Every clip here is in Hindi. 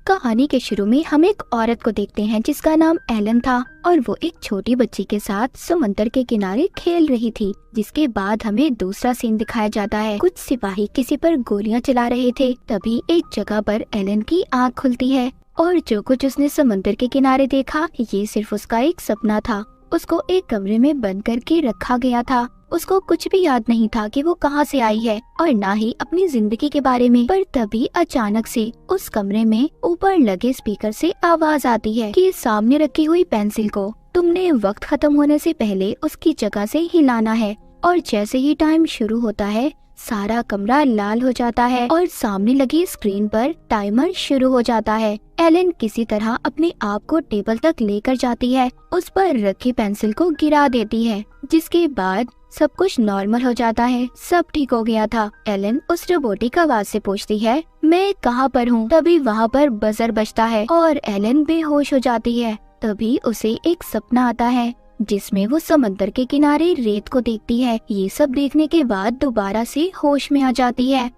कहानी के शुरू में हम एक औरत को देखते हैं जिसका नाम एलन था और वो एक छोटी बच्ची के साथ समुद्र के किनारे खेल रही थी। जिसके बाद हमें दूसरा सीन दिखाया जाता है। कुछ सिपाही किसी पर गोलियां चला रहे थे। तभी एक जगह पर एलन की आँख खुलती है और जो कुछ उसने समुद्र के किनारे देखा ये सिर्फ उसका एक सपना था। उसको एक कमरे में बंद करके रखा गया था। उसको कुछ भी याद नहीं था कि वो कहाँ से आई है और ना ही अपनी जिंदगी के बारे में। पर तभी अचानक से उस कमरे में ऊपर लगे स्पीकर से आवाज आती है कि सामने रखी हुई पेंसिल को तुमने वक्त खत्म होने से पहले उसकी जगह से हिलाना है। और जैसे ही टाइम शुरू होता है सारा कमरा लाल हो जाता है और सामने लगी स्क्रीन पर टाइमर शुरू हो जाता है। एलन किसी तरह अपने आप को टेबल तक लेकर जाती है, उस पर रखी पेंसिल को गिरा देती है, जिसके बाद सब कुछ नॉर्मल हो जाता है। सब ठीक हो गया था। एलन उस रोबोटिक आवाज से पूछती है मैं कहाँ पर हूँ। तभी वहाँ पर बजर बजता है और एलन बेहोश हो जाती है। तभी उसे एक सपना आता है जिसमें वो समंदर के किनारे रेत को देखती है। ये सब देखने के बाद दोबारा से होश में आ जाती है,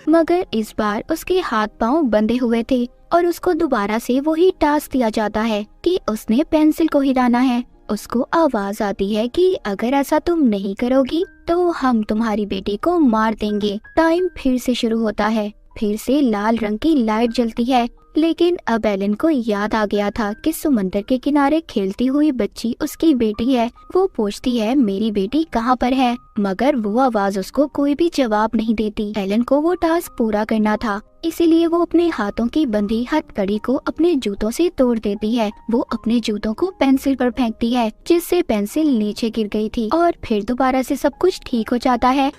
मगर इस बार उसके हाथ पांव बंधे हुए थे और उसको दोबारा से वही टास्क दिया जाता है कि उसने पेंसिल को हिलाना है। उसको आवाज आती है कि अगर ऐसा तुम नहीं करोगी तो हम तुम्हारी बेटी को मार देंगे। टाइम फिर से शुरू होता है। फिर से लाल रंग की लाइट जलती है, लेकिन अब एलन को याद आ गया था कि समंदर के किनारे खेलती हुई बच्ची उसकी बेटी है। वो पूछती है मेरी बेटी कहाँ पर है, मगर वो आवाज उसको कोई भी जवाब नहीं देती। एलन को वो टास्क पूरा करना था, इसीलिए वो अपने हाथों की बंधी हथकड़ी को अपने जूतों से तोड़ देती है। वो अपने जूतों को पेंसिल पर फेंकती है, जिससे पेंसिल नीचे गिर गई थी और फिर दोबारा से सब कुछ ठीक हो जाता है।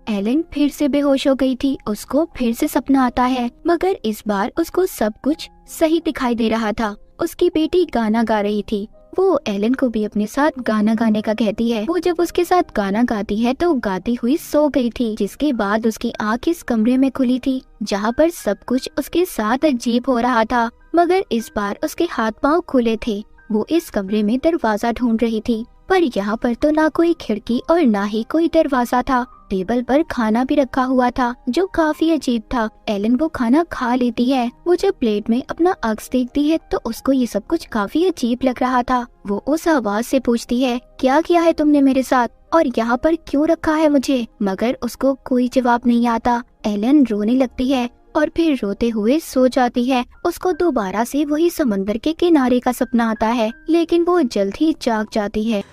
एलन फिर से बेहोश हो गई थी। उसको फिर से सपना आता है, मगर इस बार उसको सब कुछ सही दिखाई दे रहा था। उसकी बेटी गाना गा रही थी। वो एलन को भी अपने साथ गाना गाने का कहती है। वो जब उसके साथ गाना गाती है तो गाती हुई सो गई थी, जिसके बाद उसकी आँख इस कमरे में खुली थी जहाँ पर सब कुछ उसके साथ अजीब हो रहा था, मगर इस बार उसके हाथ पाँव खुले थे। वो इस कमरे में दरवाजा ढूंढ रही थी, पर यहाँ पर तो ना कोई खिड़की और ना ही कोई दरवाजा था। टेबल पर खाना भी रखा हुआ था जो काफी अजीब था। एलन वो खाना खा लेती है। वो जब प्लेट में अपना अक्स देखती है तो उसको ये सब कुछ काफी अजीब लग रहा था। वो उस आवाज से पूछती है क्या किया है तुमने मेरे साथ और यहाँ पर क्यों रखा है मुझे, मगर उसको कोई जवाब नहीं आता। एलन रोने लगती है और फिर रोते हुए सो जाती है। उसको दोबारा से वही समंदर के किनारे का सपना आता है, लेकिन वो जल्द ही जाग जाती है।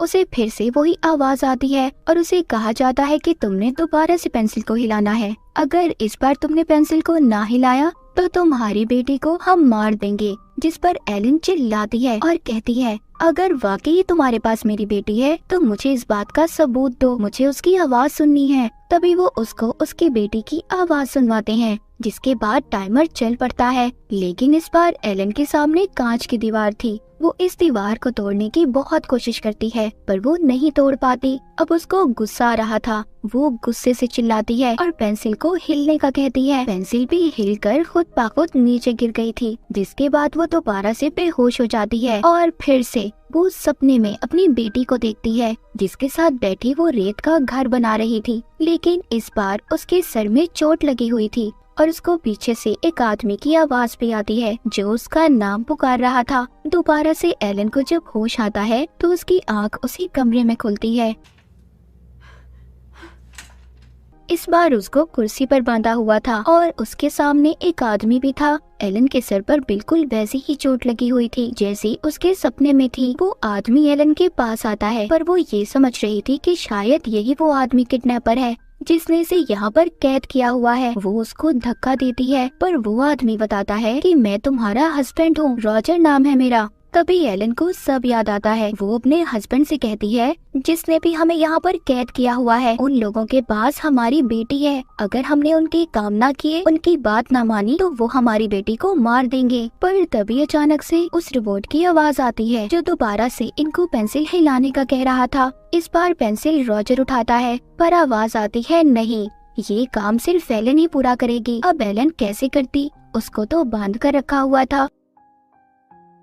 उसे फिर से वही आवाज आती है और उसे कहा जाता है कि तुमने दोबारा से पेंसिल को हिलाना है। अगर इस बार तुमने पेंसिल को ना हिलाया तो तुम्हारी बेटी को हम मार देंगे। जिस पर एलन चिल्लाती है और कहती है अगर वाकई तुम्हारे पास मेरी बेटी है तो मुझे इस बात का सबूत दो, मुझे उसकी आवाज सुननी है। तभी वो उसको उसकी बेटी की आवाज सुनवाते हैं, जिसके बाद टाइमर चल पड़ता है। लेकिन इस बार एलन के सामने कांच की दीवार थी। वो इस दीवार को तोड़ने की बहुत कोशिश करती है, पर वो नहीं तोड़ पाती। अब उसको गुस्सा आ रहा था। वो गुस्से से चिल्लाती है और पेंसिल को हिलने का कहती है। पेंसिल भी हिलकर खुद ब खुद नीचे गिर गई थी, जिसके बाद वो दोबारा से बेहोश हो जाती है और फिर से वो सपने में अपनी बेटी को देखती है, जिसके साथ बैठी वो रेत का घर बना रही थी। लेकिन इस बार उसके सर में चोट लगी हुई थी और उसको पीछे से एक आदमी की आवाज भी आती है जो उसका नाम पुकार रहा था। दोबारा से एलन को जब होश आता है तो उसकी आंख उसी कमरे में खुलती है। इस बार उसको कुर्सी पर बांधा हुआ था और उसके सामने एक आदमी भी था। एलन के सर पर बिल्कुल वैसी ही चोट लगी हुई थी जैसी उसके सपने में थी। वो आदमी एलन के पास आता है, पर वो ये समझ रही थी कि शायद यही वो आदमी किडनैपर है जिसने इसे यहाँ पर कैद किया हुआ है। वो उसको धक्का देती है, पर वो आदमी बताता है कि मैं तुम्हारा हस्बैंड हूँ, रॉजर नाम है मेरा। तभी एलन को सब याद आता है। वो अपने हस्बैंड से कहती है जिसने भी हमें यहाँ पर कैद किया हुआ है उन लोगों के पास हमारी बेटी है। अगर हमने उनकी काम ना किए, उनकी बात ना मानी तो वो हमारी बेटी को मार देंगे। पर तभी अचानक से उस रोबोट की आवाज आती है जो दोबारा से इनको पेंसिल हिलाने का कह रहा था। इस बार पेंसिल रॉजर उठाता है, पर आवाज आती है नहीं, ये काम सिर्फ एलन ही पूरा करेगी। अब एलन कैसे करती, उसको तो बांध कर रखा हुआ था।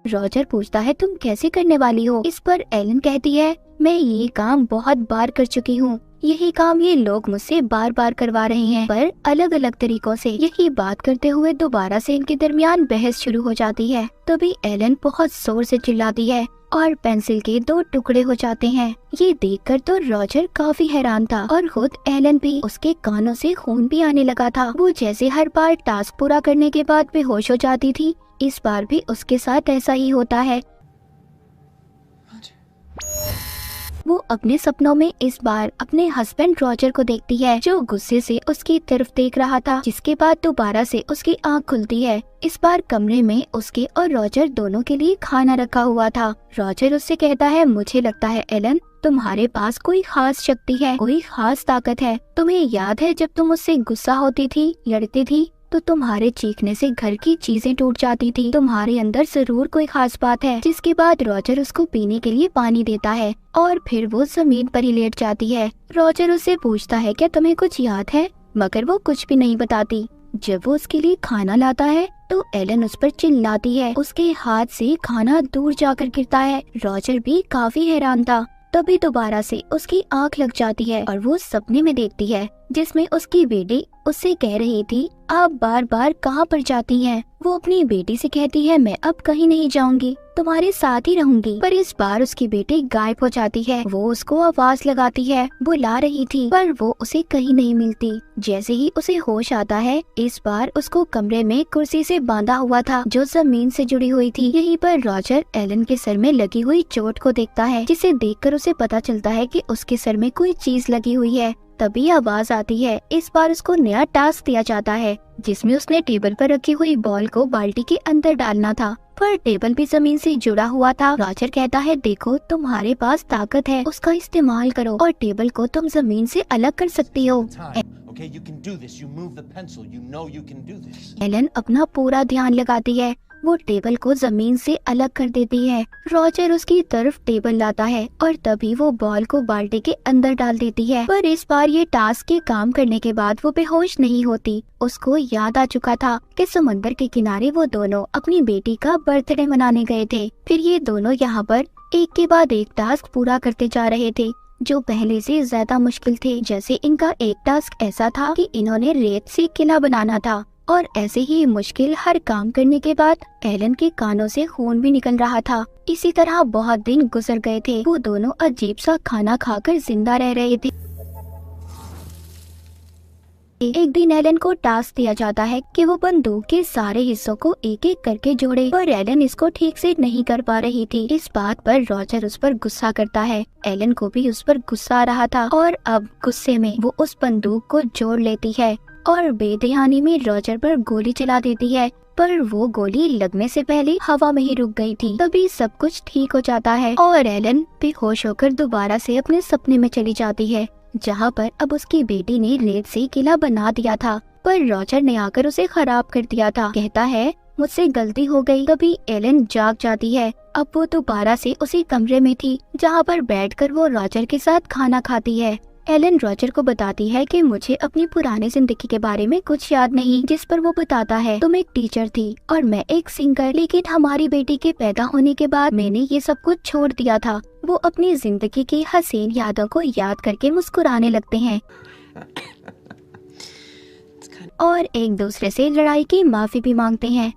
रॉजर पूछता है तुम कैसे करने वाली हो। इस पर एलन कहती है मैं ये काम बहुत बार कर चुकी हूँ। यही काम ये लोग मुझसे बार बार करवा रहे हैं, पर अलग अलग तरीकों से। यही बात करते हुए दोबारा से इनके दरमियान बहस शुरू हो जाती है। तभी एलन बहुत जोर से चिल्लाती है और पेंसिल के 2 टुकड़े हो जाते हैं। ये देखकर तो रॉजर काफी हैरान था और खुद एलन भी। उसके कानों से खून भी आने लगा था। वो जैसे हर बार टास्क पूरा करने के बाद बेहोश हो जाती थी, इस बार भी उसके साथ ऐसा ही होता है। वो अपने सपनों में इस बार अपने हस्बैंड रॉजर को देखती है, जो गुस्से से उसकी तरफ देख रहा था। जिसके बाद दोबारा से उसकी आंख खुलती है। इस बार कमरे में उसके और रॉजर दोनों के लिए खाना रखा हुआ था। रॉजर उससे कहता है, मुझे लगता है एलन, तुम्हारे पास कोई खास शक्ति है, कोई खास ताकत है। तुम्हें याद है जब तुम मुझसे गुस्सा होती थी, लड़ती थी, तो तुम्हारे चीखने से घर की चीजें टूट जाती थी। तुम्हारे अंदर जरूर कोई खास बात है। जिसके बाद रॉजर उसको पीने के लिए पानी देता है और फिर वो जमीन पर ही लेट जाती है। रॉजर उससे पूछता है, क्या तुम्हें कुछ याद है? मगर वो कुछ भी नहीं बताती। जब वो उसके लिए खाना लाता है तो एलन उस पर चिल्लाती है। उसके हाथ से खाना दूर जाकर गिरता है। रॉजर भी काफी हैरान था। तभी दोबारा से उसकी आंख लग जाती है और वो सपने में देखती है, जिसमें उसकी बेटी उससे कह रही थी, आप बार बार कहाँ पर जाती हैं? वो अपनी बेटी से कहती है, मैं अब कहीं नहीं जाऊंगी, तुम्हारे साथ ही रहूंगी। पर इस बार उसकी बेटी गायब हो जाती है। वो उसको आवाज लगाती है, बुला रही थी, पर वो उसे कहीं नहीं मिलती। जैसे ही उसे होश आता है, इस बार उसको कमरे में कुर्सी से बांधा हुआ था, जो जमीन से जुड़ी हुई थी। यहीं पर रॉजर एलन के सर में लगी हुई चोट को देखता है, जिसे देखकर उसे पता चलता है कि उसके सर में कोई चीज लगी हुई है। तभी आवाज आती है। इस बार उसको नया टास्क दिया जाता है, जिसमें उसने टेबल पर रखी हुई बॉल को बाल्टी के अंदर डालना था, पर टेबल भी जमीन से जुड़ा हुआ था। रॉजर कहता है, देखो तुम्हारे पास ताकत है, उसका इस्तेमाल करो और टेबल को तुम जमीन से अलग कर सकती हो। एलन अपना पूरा ध्यान लगाती है। वो टेबल को जमीन से अलग कर देती है। रॉजर उसकी तरफ टेबल लाता है और तभी वो बॉल को बाल्टी के अंदर डाल देती है। पर इस बार ये टास्क के काम करने के बाद वो बेहोश नहीं होती। उसको याद आ चुका था कि समंदर के किनारे वो दोनों अपनी बेटी का बर्थडे मनाने गए थे। फिर ये दोनों यहाँ पर एक के बाद एक टास्क पूरा करते जा रहे थे, जो पहले से ज्यादा मुश्किल थे। जैसे इनका एक टास्क ऐसा था कि इन्होंने रेत से किला बनाना था, और ऐसे ही मुश्किल हर काम करने के बाद एलन के कानों से खून भी निकल रहा था। इसी तरह बहुत दिन गुजर गए थे। वो दोनों अजीब सा खाना खाकर जिंदा रह रहे थे। एक दिन एलन को टास्क दिया जाता है कि वो बंदूक के सारे हिस्सों को एक एक करके जोड़े, पर एलन इसको ठीक से नहीं कर पा रही थी। इस बात पर रॉजर उस पर गुस्सा करता है। एलन को भी उस पर गुस्सा आ रहा था और अब गुस्से में वो उस बंदूक को जोड़ लेती है और बेध्यानी में रॉजर पर गोली चला देती है, पर वो गोली लगने से पहले हवा में ही रुक गई थी। तभी सब कुछ ठीक हो जाता है और एलन बेहोश होकर दोबारा से अपने सपने में चली जाती है, जहाँ पर अब उसकी बेटी ने रेत से किला बना दिया था, पर रॉजर ने आकर उसे खराब कर दिया था। कहता है, मुझसे गलती हो गई। तभी एलन जाग जाती है। अब वो दोबारा से उसी कमरे में थी, जहाँ पर बैठकर वो रॉजर के साथ खाना खाती है। एलन रॉजर को बताती है कि मुझे अपनी पुरानी जिंदगी के बारे में कुछ याद नहीं, जिस पर वो बताता है, तुम एक टीचर थी और मैं एक सिंगर, लेकिन हमारी बेटी के पैदा होने के बाद मैंने ये सब कुछ छोड़ दिया था। वो अपनी जिंदगी की हसीन यादों को याद करके मुस्कुराने लगते हैं और एक दूसरे से लड़ाई की माफी भी मांगते हैं।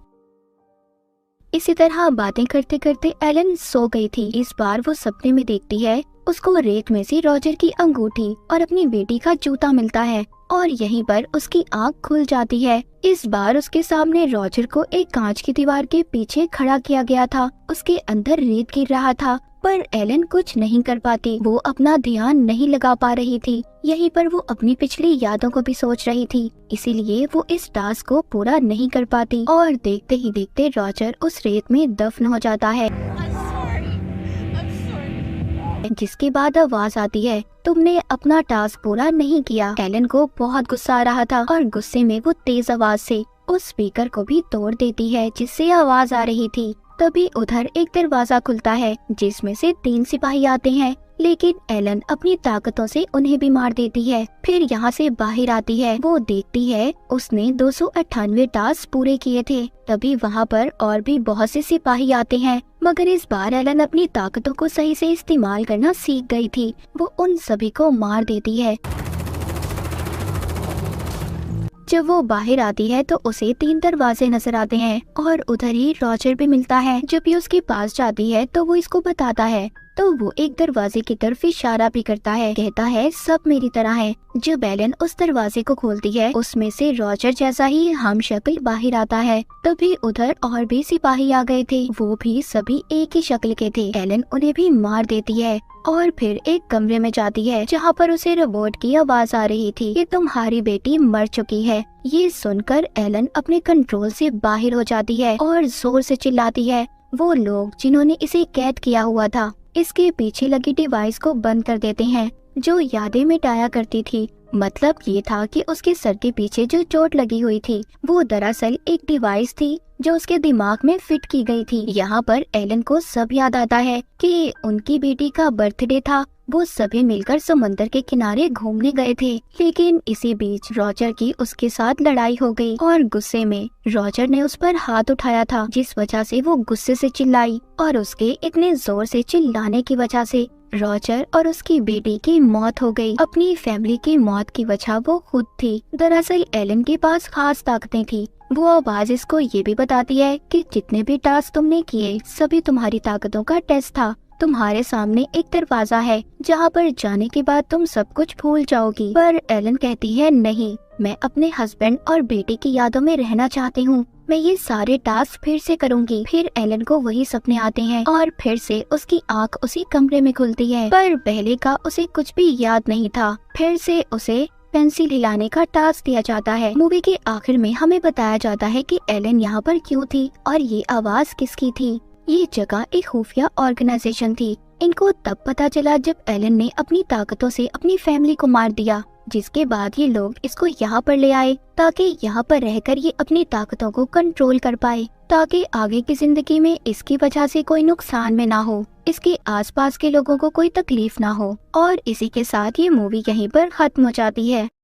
इसी तरह बातें करते करते एलन सो गई थी। इस बार वो सपने में देखती है, उसको रेत में से रॉजर की अंगूठी और अपनी बेटी का जूता मिलता है और यहीं पर उसकी आंख खुल जाती है। इस बार उसके सामने रॉजर को एक कांच की दीवार के पीछे खड़ा किया गया था। उसके अंदर रेत गिर रहा था, पर एलन कुछ नहीं कर पाती। वो अपना ध्यान नहीं लगा पा रही थी। यहीं पर वो अपनी पिछली यादों को भी सोच रही थी, इसीलिए वो इस टास्क को पूरा नहीं कर पाती और देखते ही देखते रॉजर उस रेत में दफन हो जाता है। जिसके बाद आवाज आती है, तुमने अपना टास्क पूरा नहीं किया। एलन को बहुत गुस्सा आ रहा था और गुस्से में वो तेज आवाज से उस स्पीकर को भी तोड़ देती है, जिससे आवाज आ रही थी। तभी उधर एक दरवाजा खुलता है, जिसमें से 3 सिपाही आते हैं। लेकिन एलन अपनी ताकतों से उन्हें भी मार देती है। फिर यहाँ से बाहर आती है, वो देखती है उसने 298 टास्क पूरे किए थे। तभी वहाँ पर और भी बहुत से सिपाही आते हैं, मगर इस बार एलन अपनी ताकतों को सही से इस्तेमाल करना सीख गई थी। वो उन सभी को मार देती है। जब वो बाहर आती है तो उसे 3 दरवाजे नजर आते हैं और उधर ही रॉजर भी मिलता है। जब ये उसके पास जाती है तो वो इसको बताता है, तो वो एक दरवाजे की तरफ इशारा भी करता है, कहता है सब मेरी तरह है। जब एलन उस दरवाजे को खोलती है, उसमें से रॉजर जैसा ही हम शक्ल बाहर आता है। तभी उधर और भी सिपाही आ गए थे, वो भी सभी एक ही शक्ल के थे। एलन उन्हें भी मार देती है और फिर एक कमरे में जाती है जहाँ पर उसे रोबोट की आवाज आ रही थी कि तुम्हारी बेटी मर चुकी है। ये सुनकर एलन अपने कंट्रोल से बाहर हो जाती है और जोर से चिल्लाती है। वो लोग जिन्होंने इसे कैद किया हुआ था इसके पीछे लगी डिवाइस को बंद कर देते हैं जो यादें मिटाया करती थी। मतलब ये था कि उसके सर के पीछे जो चोट लगी हुई थी वो दरअसल एक डिवाइस थी जो उसके दिमाग में फिट की गई थी। यहाँ पर एलन को सब याद आता है कि उनकी बेटी का बर्थडे था। वो सभी मिलकर समंदर के किनारे घूमने गए थे, लेकिन इसी बीच रॉजर की उसके साथ लड़ाई हो गई और गुस्से में रॉजर ने उस पर हाथ उठाया था, जिस वजह से वो गुस्से से चिल्लाई और उसके इतने जोर से चिल्लाने की वजह से रॉजर और उसकी बेटी की मौत हो गई। अपनी फैमिली की मौत की वजह वो खुद थी। दरअसल एलन के पास खास ताकतें थी। वो आवाज इसको ये भी बताती है कि जितने भी टास्क तुमने किए सभी तुम्हारी ताकतों का टेस्ट था। तुम्हारे सामने एक दरवाजा है जहाँ पर जाने के बाद तुम सब कुछ भूल जाओगी। पर एलन कहती है नहीं, मैं अपने हस्बैंड और बेटे की यादों में रहना चाहती हूँ। मैं ये सारे टास्क फिर से करूँगी। फिर एलन को वही सपने आते हैं और फिर से उसकी आँख उसी कमरे में खुलती है, पर पहले का उसे कुछ भी याद नहीं था। फिर से उसे पेंसिल हिलाने का टास्क दिया जाता है। मूवी के आखिर में हमें बताया जाता है कि एलन यहाँ पर क्यों थी और ये आवाज किसकी थी। ये जगह एक खुफिया ऑर्गेनाइजेशन थी। इनको तब पता चला जब एलन ने अपनी ताकतों से अपनी फैमिली को मार दिया, जिसके बाद ये लोग इसको यहाँ पर ले आए ताकि यहाँ पर रहकर ये अपनी ताकतों को कंट्रोल कर पाए, ताकि आगे की जिंदगी में इसकी वजह से कोई नुकसान में ना हो, इसके आसपास के लोगों को कोई तकलीफ ना हो। और इसी के साथ ये मूवी यहीं पर खत्म हो जाती है।